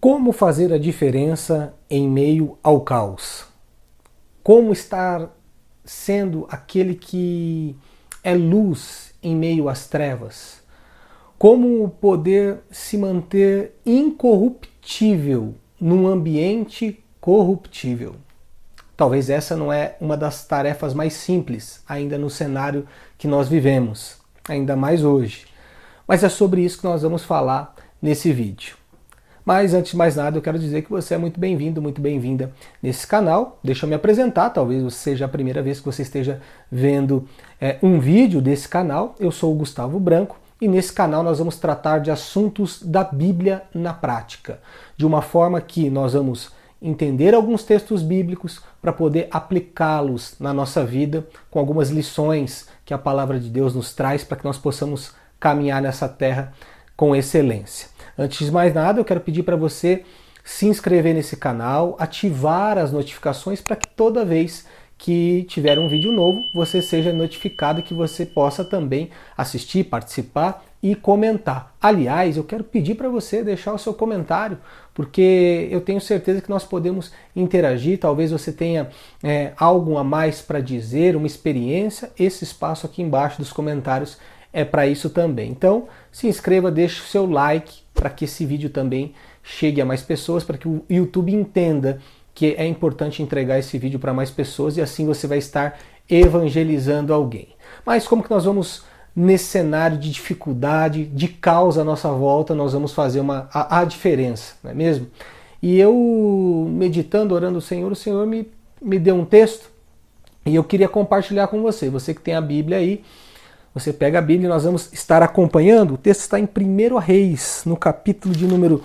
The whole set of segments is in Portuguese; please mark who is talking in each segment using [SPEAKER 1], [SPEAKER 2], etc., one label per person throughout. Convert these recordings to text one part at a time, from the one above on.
[SPEAKER 1] Como fazer a diferença em meio ao caos? Como estar sendo aquele que é luz em meio às trevas? Como poder se manter incorruptível num ambiente corruptível? Talvez essa não é uma das tarefas mais simples ainda no cenário que nós vivemos, ainda mais hoje. Mas é sobre isso que nós vamos falar nesse vídeo. Mas antes de mais nada, eu quero dizer que você é muito bem-vindo, muito bem-vinda nesse canal. Deixa eu me apresentar, talvez seja a primeira vez que você esteja vendo um vídeo desse canal. Eu sou o Gustavo Branco e nesse canal nós vamos tratar de assuntos da Bíblia na prática, de uma forma que nós vamos entender alguns textos bíblicos para poder aplicá-los na nossa vida com algumas lições que a palavra de Deus nos traz para que nós possamos caminhar nessa terra com excelência. Antes de mais nada, eu quero pedir para você se inscrever nesse canal, ativar as notificações para que toda vez que tiver um vídeo novo, você seja notificado e que você possa também assistir, participar e comentar. Aliás, eu quero pedir para você deixar o seu comentário, porque eu tenho certeza que nós podemos interagir, talvez você tenha algo a mais para dizer, uma experiência, esse espaço aqui embaixo dos comentários é para isso também. Então, se inscreva, deixe o seu like para que esse vídeo também chegue a mais pessoas, para que o YouTube entenda que é importante entregar esse vídeo para mais pessoas e assim você vai estar evangelizando alguém. Mas como que nós vamos, nesse cenário de dificuldade, de caos à nossa volta, nós vamos fazer a diferença, não é mesmo? E eu, meditando, orando o Senhor me deu um texto e eu queria compartilhar com você. Você que tem a Bíblia aí, você pega a Bíblia e nós vamos estar acompanhando. O texto está em 1 Reis, no capítulo de número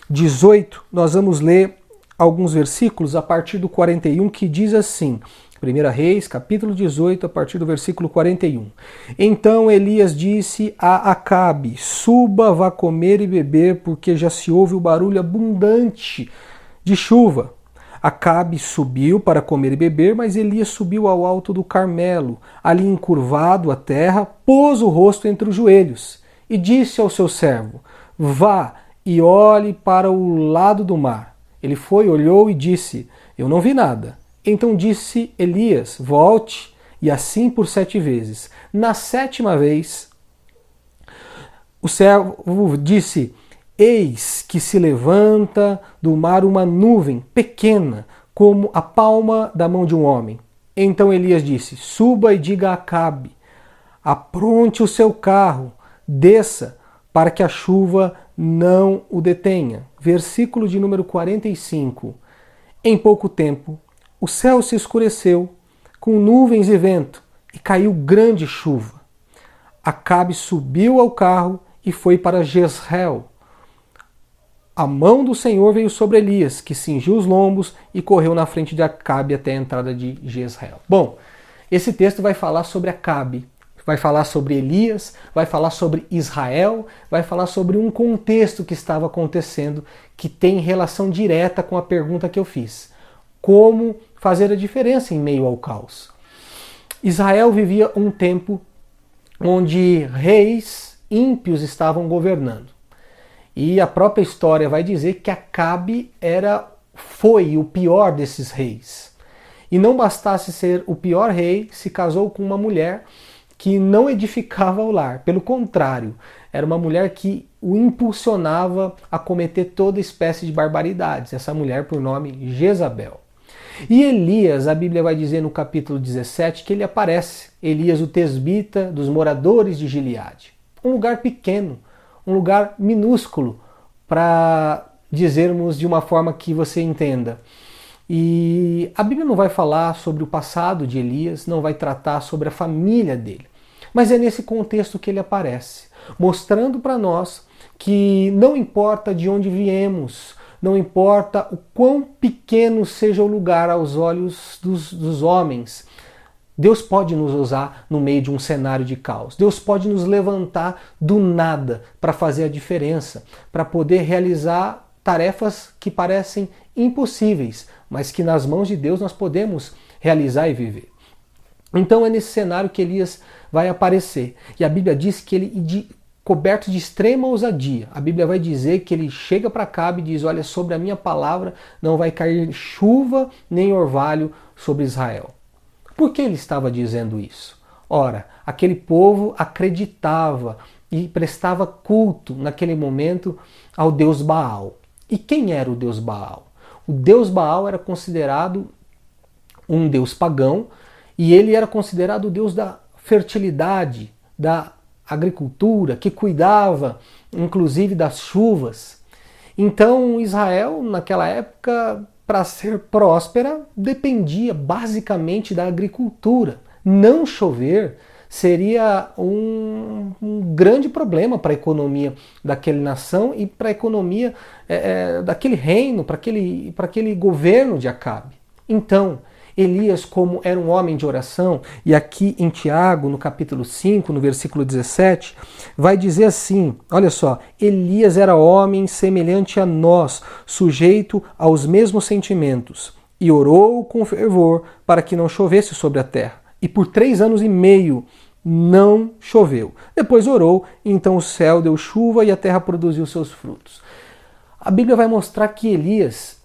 [SPEAKER 1] 18. Nós vamos ler alguns versículos a partir do 41, que diz assim, 1 Reis, capítulo 18, a partir do versículo 41. Então Elias disse a Acabe, suba, vá comer e beber, porque já se ouve o barulho abundante de chuva. Acabe subiu para comer e beber, mas Elias subiu ao alto do Carmelo, ali encurvado à terra, pôs o rosto entre os joelhos e disse ao seu servo, vá e olhe para o lado do mar. Ele foi, olhou e disse, eu não vi nada. Então disse Elias, volte, e assim por 7 vezes. Na 7ª vez, o servo disse, eis que se levanta do mar uma nuvem pequena, como a palma da mão de um homem. Então Elias disse, suba e diga a Acabe, apronte o seu carro, desça, para que a chuva não o detenha. Versículo de número 45. Em pouco tempo, o céu se escureceu, com nuvens e vento, e caiu grande chuva. Acabe subiu ao carro e foi para Jezreel. A mão do Senhor veio sobre Elias, que cingiu os lombos e correu na frente de Acabe até a entrada de Jezreel. Bom, esse texto vai falar sobre Acabe, vai falar sobre Elias, vai falar sobre Israel, vai falar sobre um contexto que estava acontecendo que tem relação direta com a pergunta que eu fiz. Como fazer a diferença em meio ao caos? Israel vivia um tempo onde reis ímpios estavam governando. E a própria história vai dizer que Acabe foi o pior desses reis. E não bastasse ser o pior rei, se casou com uma mulher que não edificava o lar. Pelo contrário, era uma mulher que o impulsionava a cometer toda espécie de barbaridades. Essa mulher por nome Jezabel. E Elias, a Bíblia vai dizer no capítulo 17 que ele aparece. Elias, o tesbita dos moradores de Gileade. Um lugar pequeno, um lugar minúsculo, para dizermos de uma forma que você entenda. E a Bíblia não vai falar sobre o passado de Elias, não vai tratar sobre a família dele. Mas é nesse contexto que ele aparece, mostrando para nós que não importa de onde viemos, não importa o quão pequeno seja o lugar aos olhos dos homens, Deus pode nos usar no meio de um cenário de caos. Deus pode nos levantar do nada para fazer a diferença, para poder realizar tarefas que parecem impossíveis, mas que nas mãos de Deus nós podemos realizar e viver. Então é nesse cenário que Elias vai aparecer. E a Bíblia diz que ele coberto de extrema ousadia. A Bíblia vai dizer que ele chega para Acabe e diz: olha, sobre a minha palavra não vai cair chuva nem orvalho sobre Israel. Por que ele estava dizendo isso? Ora, aquele povo acreditava e prestava culto naquele momento ao deus Baal. E quem era o deus Baal? O deus Baal era considerado um deus pagão e ele era considerado o deus da fertilidade, da agricultura, que cuidava inclusive das chuvas. Então Israel, naquela época, para ser próspera, dependia basicamente da agricultura. Não chover seria um grande problema para a economia daquela nação e para a economia daquele reino, para aquele governo de Acabe. Então, Elias, como era um homem de oração, e aqui em Tiago, no capítulo 5, no versículo 17, vai dizer assim, olha só: Elias era homem semelhante a nós, sujeito aos mesmos sentimentos, e orou com fervor para que não chovesse sobre a terra. E por 3 anos e meio não choveu. Depois orou, e então o céu deu chuva e a terra produziu seus frutos. A Bíblia vai mostrar que Elias,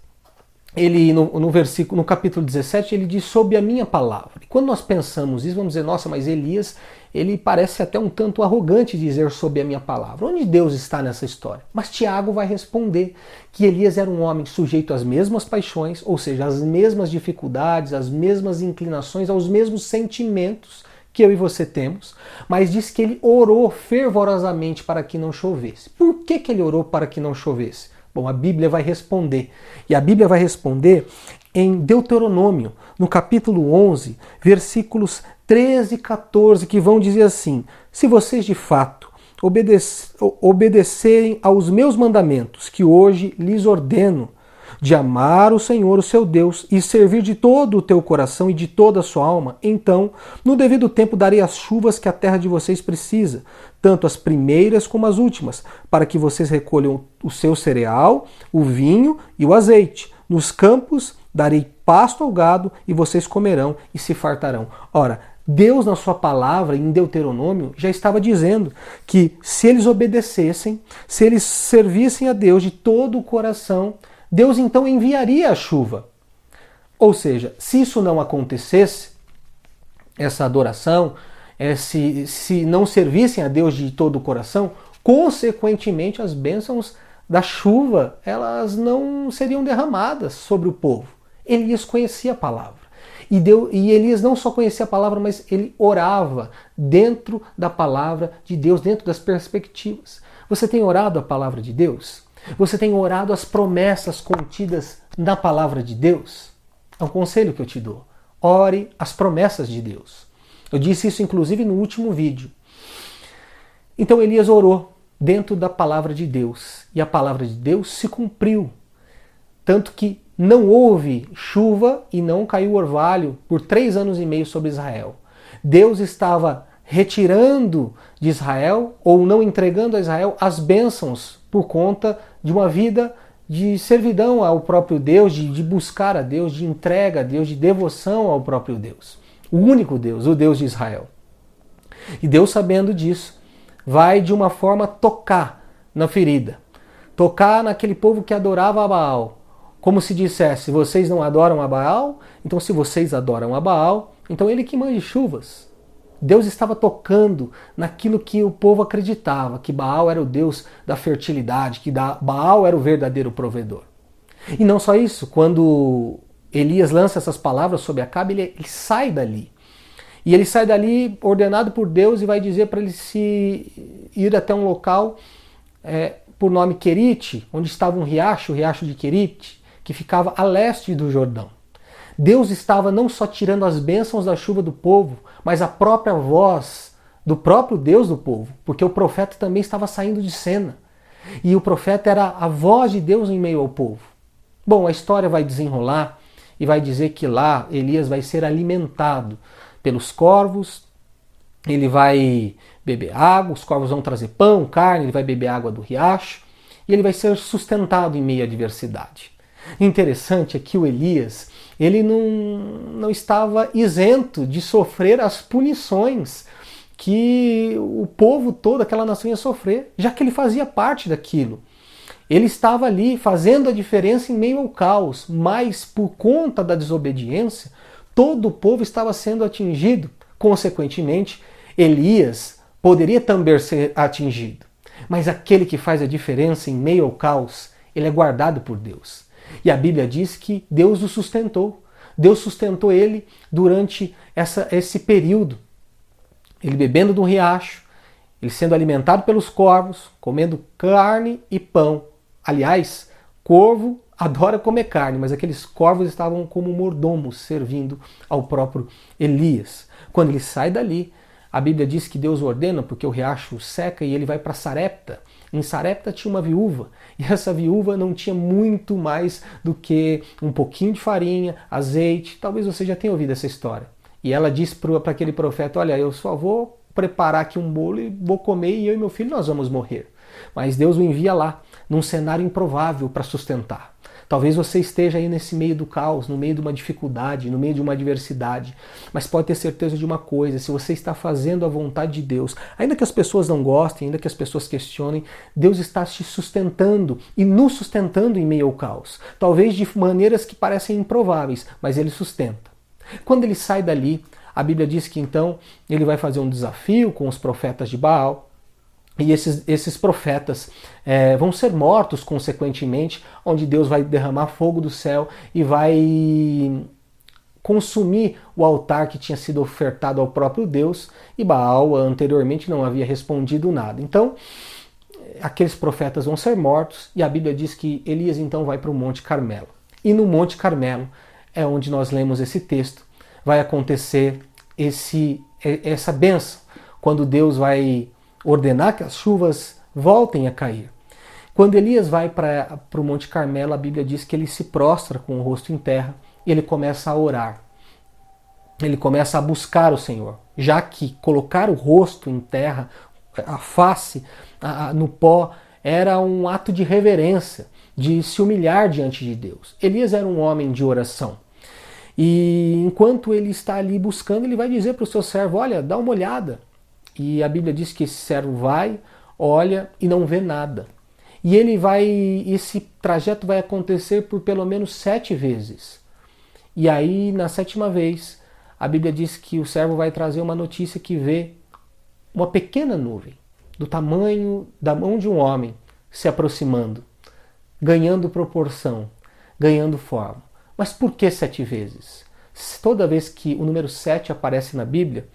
[SPEAKER 1] ele no capítulo 17, ele diz: sob a minha palavra. E quando nós pensamos isso, vamos dizer: nossa, mas Elias, ele parece até um tanto arrogante dizer sob a minha palavra. Onde Deus está nessa história? Mas Tiago vai responder que Elias era um homem sujeito às mesmas paixões, ou seja, às mesmas dificuldades, às mesmas inclinações, aos mesmos sentimentos que eu e você temos, mas diz que ele orou fervorosamente para que não chovesse. Por que ele orou para que não chovesse? Bom, a Bíblia vai responder. E a Bíblia vai responder em Deuteronômio, no capítulo 11, versículos 13 e 14, que vão dizer assim: se vocês de fato obedecerem aos meus mandamentos, que hoje lhes ordeno, de amar o Senhor, o seu Deus, e servir de todo o teu coração e de toda a sua alma, então, no devido tempo, darei as chuvas que a terra de vocês precisa, tanto as primeiras como as últimas, para que vocês recolham o seu cereal, o vinho e o azeite. Nos campos darei pasto ao gado, e vocês comerão e se fartarão. Ora, Deus, na sua palavra, em Deuteronômio, já estava dizendo que se eles obedecessem, se eles servissem a Deus de todo o coração, Deus então enviaria a chuva. Ou seja, se isso não acontecesse, essa adoração, se não servissem a Deus de todo o coração, consequentemente as bênçãos da chuva, elas não seriam derramadas sobre o povo. Elias conhecia a palavra. E Elias não só conhecia a palavra, mas ele orava dentro da palavra de Deus, dentro das perspectivas. Você tem orado a palavra de Deus? Você tem orado as promessas contidas na palavra de Deus? É um conselho que eu te dou. Ore as promessas de Deus. Eu disse isso inclusive no último vídeo. Então Elias orou dentro da palavra de Deus. E a palavra de Deus se cumpriu. Tanto que não houve chuva e não caiu orvalho por 3 anos e meio sobre Israel. Deus estava retirando de Israel, ou não entregando a Israel, as bênçãos por conta de uma vida de servidão ao próprio Deus, de buscar a Deus, de entrega a Deus, de devoção ao próprio Deus. O único Deus, o Deus de Israel. E Deus, sabendo disso, vai de uma forma tocar na ferida. Tocar naquele povo que adorava a Baal. Como se dissesse: vocês não adoram a Baal? Então se vocês adoram a Baal, então ele que mande chuvas. Deus estava tocando naquilo que o povo acreditava, que Baal era o Deus da fertilidade, que Baal era o verdadeiro provedor. E não só isso, quando Elias lança essas palavras sobre Acabe, ele sai dali. E ele sai dali ordenado por Deus e vai dizer para ele se ir até um local por nome Querite, onde estava um riacho, o riacho de Querite, que ficava a leste do Jordão. Deus estava não só tirando as bênçãos da chuva do povo, mas a própria voz do próprio Deus do povo, porque o profeta também estava saindo de cena. E o profeta era a voz de Deus em meio ao povo. Bom, a história vai desenrolar e vai dizer que lá Elias vai ser alimentado pelos corvos, ele vai beber água, os corvos vão trazer pão, carne, ele vai beber água do riacho, e ele vai ser sustentado em meio à adversidade. Interessante é que o Elias, ele não estava isento de sofrer as punições que o povo todo, aquela nação ia sofrer, já que ele fazia parte daquilo. Ele estava ali fazendo a diferença em meio ao caos, mas por conta da desobediência, todo o povo estava sendo atingido. Consequentemente, Elias poderia também ser atingido. Mas aquele que faz a diferença em meio ao caos, ele é guardado por Deus. E a Bíblia diz que Deus o sustentou. Deus sustentou ele durante esse período. Ele bebendo de um riacho, ele sendo alimentado pelos corvos, comendo carne e pão. Aliás, corvo adora comer carne, mas aqueles corvos estavam como mordomos servindo ao próprio Elias. Quando ele sai dali, a Bíblia diz que Deus ordena, porque o riacho seca, e ele vai para Sarepta. Em Sarepta tinha uma viúva, e essa viúva não tinha muito mais do que um pouquinho de farinha, azeite. Talvez você já tenha ouvido essa história. E ela disse para aquele profeta: olha, eu só vou preparar aqui um bolo e vou comer, e eu e meu filho nós vamos morrer. Mas Deus o envia lá, num cenário improvável para sustentar. Talvez você esteja aí nesse meio do caos, no meio de uma dificuldade, no meio de uma adversidade. Mas pode ter certeza de uma coisa: se você está fazendo a vontade de Deus, ainda que as pessoas não gostem, ainda que as pessoas questionem, Deus está te sustentando e nos sustentando em meio ao caos. Talvez de maneiras que parecem improváveis, mas Ele sustenta. Quando ele sai dali, a Bíblia diz que então ele vai fazer um desafio com os profetas de Baal. E esses profetas vão ser mortos, consequentemente, onde Deus vai derramar fogo do céu e vai consumir o altar que tinha sido ofertado ao próprio Deus, e Baal anteriormente não havia respondido nada. Então, aqueles profetas vão ser mortos, e a Bíblia diz que Elias então vai para o Monte Carmelo. E no Monte Carmelo é onde nós lemos esse texto, vai acontecer essa bênção, quando Deus vai ordenar que as chuvas voltem a cair. Quando Elias vai para o Monte Carmelo, a Bíblia diz que ele se prostra com o rosto em terra e ele começa a orar. Ele começa a buscar o Senhor, já que colocar o rosto em terra, a face no pó, era um ato de reverência, de se humilhar diante de Deus. Elias era um homem de oração. E enquanto ele está ali buscando, ele vai dizer para o seu servo: olha, dá uma olhada. E a Bíblia diz que esse servo vai, olha e não vê nada. E esse trajeto vai acontecer por pelo menos 7 vezes. E aí, na 7ª vez, a Bíblia diz que o servo vai trazer uma notícia que vê uma pequena nuvem, do tamanho da mão de um homem, se aproximando, ganhando proporção, ganhando forma. Mas por que 7 vezes? Toda vez que o número 7 aparece na Bíblia,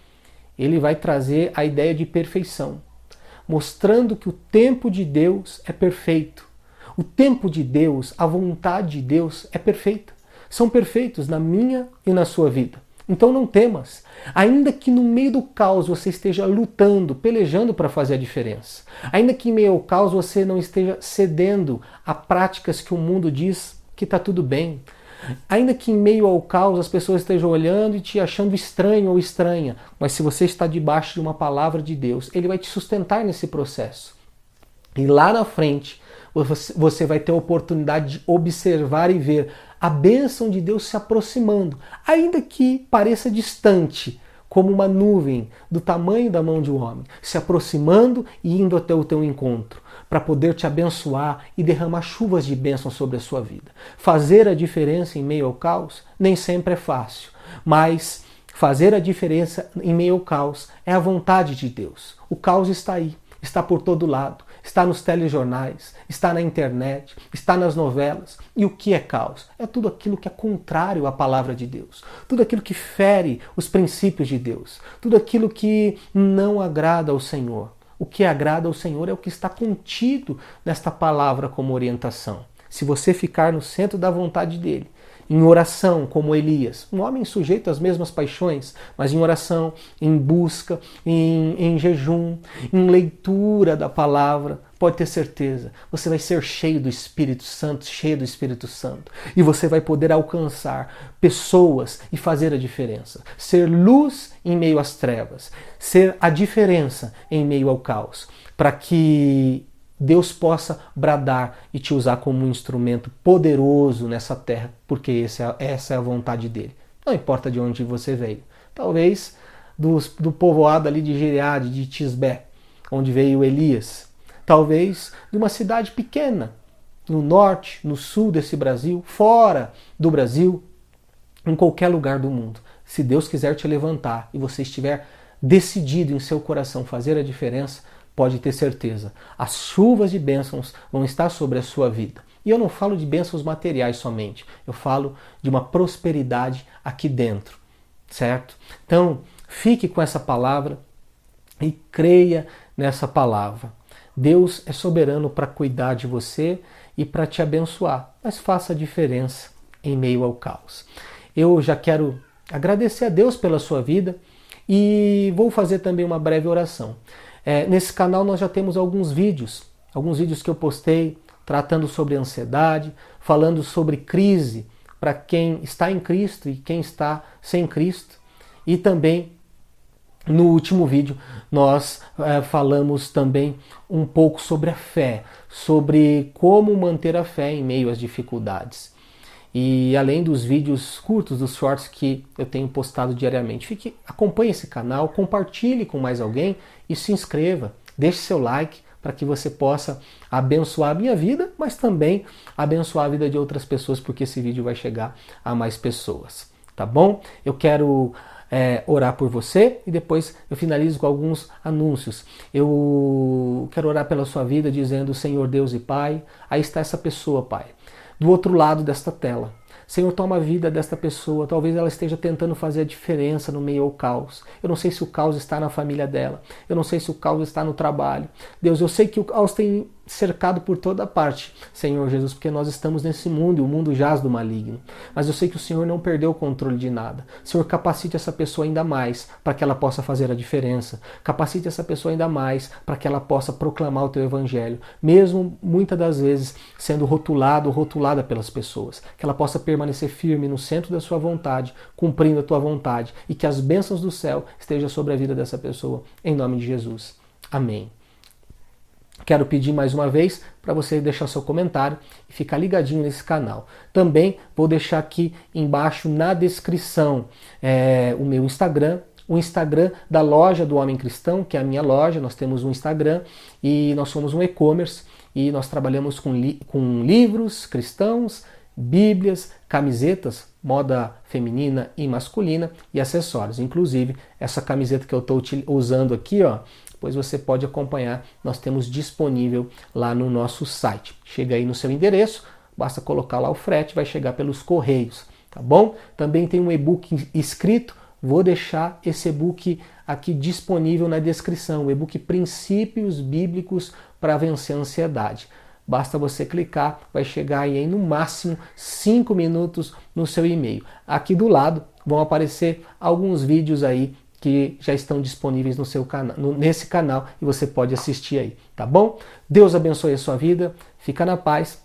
[SPEAKER 1] ele vai trazer a ideia de perfeição, mostrando que o tempo de Deus é perfeito. O tempo de Deus, a vontade de Deus é perfeita. São perfeitos na minha e na sua vida. Então não temas. Ainda que no meio do caos você esteja lutando, pelejando para fazer a diferença. Ainda que em meio ao caos você não esteja cedendo a práticas que o mundo diz que está tudo bem. Ainda que em meio ao caos as pessoas estejam olhando e te achando estranho ou estranha, mas se você está debaixo de uma palavra de Deus, Ele vai te sustentar nesse processo. E lá na frente, você vai ter a oportunidade de observar e ver a bênção de Deus se aproximando, ainda que pareça distante, como uma nuvem do tamanho da mão de um homem, se aproximando e indo até o teu encontro, para poder te abençoar e derramar chuvas de bênção sobre a sua vida. Fazer a diferença em meio ao caos nem sempre é fácil, mas fazer a diferença em meio ao caos é a vontade de Deus. O caos está aí, está por todo lado, está nos telejornais, está na internet, está nas novelas. E o que é caos? É tudo aquilo que é contrário à palavra de Deus, tudo aquilo que fere os princípios de Deus, tudo aquilo que não agrada ao Senhor. O que agrada ao Senhor é o que está contido nesta palavra como orientação. Se você ficar no centro da vontade dele, em oração, como Elias, um homem sujeito às mesmas paixões, mas em oração, em busca, em jejum, em leitura da palavra, pode ter certeza, você vai ser cheio do Espírito Santo, cheio do Espírito Santo, e você vai poder alcançar pessoas e fazer a diferença. Ser luz em meio às trevas, ser a diferença em meio ao caos, para que Deus possa bradar e te usar como um instrumento poderoso nessa terra, porque essa é a vontade dele. Não importa de onde você veio. Talvez do povoado ali de Gileade, de Tisbé, onde veio Elias. Talvez de uma cidade pequena, no norte, no sul desse Brasil, fora do Brasil, em qualquer lugar do mundo. Se Deus quiser te levantar e você estiver decidido em seu coração fazer a diferença, pode ter certeza, as chuvas de bênçãos vão estar sobre a sua vida. E eu não falo de bênçãos materiais somente, eu falo de uma prosperidade aqui dentro, certo? Então, fique com essa palavra e creia nessa palavra. Deus é soberano para cuidar de você e para te abençoar, mas faça a diferença em meio ao caos. Eu já quero agradecer a Deus pela sua vida e vou fazer também uma breve oração. Nesse canal nós já temos alguns vídeos que eu postei tratando sobre ansiedade, falando sobre crise para quem está em Cristo e quem está sem Cristo. E também no último vídeo nós falamos também um pouco sobre a fé, sobre como manter a fé em meio às dificuldades. E além dos vídeos curtos, dos shorts que eu tenho postado diariamente, acompanhe esse canal, compartilhe com mais alguém e se inscreva. Deixe seu like para que você possa abençoar a minha vida, mas também abençoar a vida de outras pessoas, porque esse vídeo vai chegar a mais pessoas. Tá bom? Eu quero orar por você e depois eu finalizo com alguns anúncios. Eu quero orar pela sua vida dizendo: Senhor Deus e Pai, aí está essa pessoa, Pai, do outro lado desta tela. Senhor, toma a vida desta pessoa, talvez ela esteja tentando fazer a diferença no meio ao caos. Eu não sei se o caos está na família dela, eu não sei se o caos está no trabalho. Deus, eu sei que o caos tem cercado por toda parte, Senhor Jesus, porque nós estamos nesse mundo e o mundo jaz do maligno. Mas eu sei que o Senhor não perdeu o controle de nada. Senhor, capacite essa pessoa ainda mais para que ela possa fazer a diferença. Capacite essa pessoa ainda mais para que ela possa proclamar o teu evangelho, mesmo muitas das vezes sendo rotulado ou rotulada pelas pessoas. Que ela possa permanecer firme no centro da sua vontade, cumprindo a tua vontade, e que as bênçãos do céu estejam sobre a vida dessa pessoa, em nome de Jesus. Amém. Quero pedir mais uma vez para você deixar seu comentário e ficar ligadinho nesse canal. Também vou deixar aqui embaixo na descrição o meu Instagram, o Instagram da loja do Homem Cristão, que é a minha loja. Nós temos um Instagram e nós somos um e-commerce e nós trabalhamos com livros cristãos, bíblias, camisetas, moda feminina e masculina e acessórios. Inclusive essa camiseta que eu estou usando aqui, ó, pois você pode acompanhar, nós temos disponível lá no nosso site. Chega aí no seu endereço, basta colocar lá o frete, vai chegar pelos correios, tá bom? Também tem um e-book escrito, vou deixar esse e-book aqui disponível na descrição, o e-book Princípios Bíblicos para Vencer a Ansiedade. Basta você clicar, vai chegar aí no máximo 5 minutos no seu e-mail. Aqui do lado vão aparecer alguns vídeos aí que já estão disponíveis no seu canal, nesse canal, e você pode assistir aí, tá bom? Deus abençoe a sua vida, fica na paz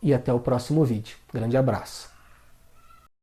[SPEAKER 1] e até o próximo vídeo. Grande abraço.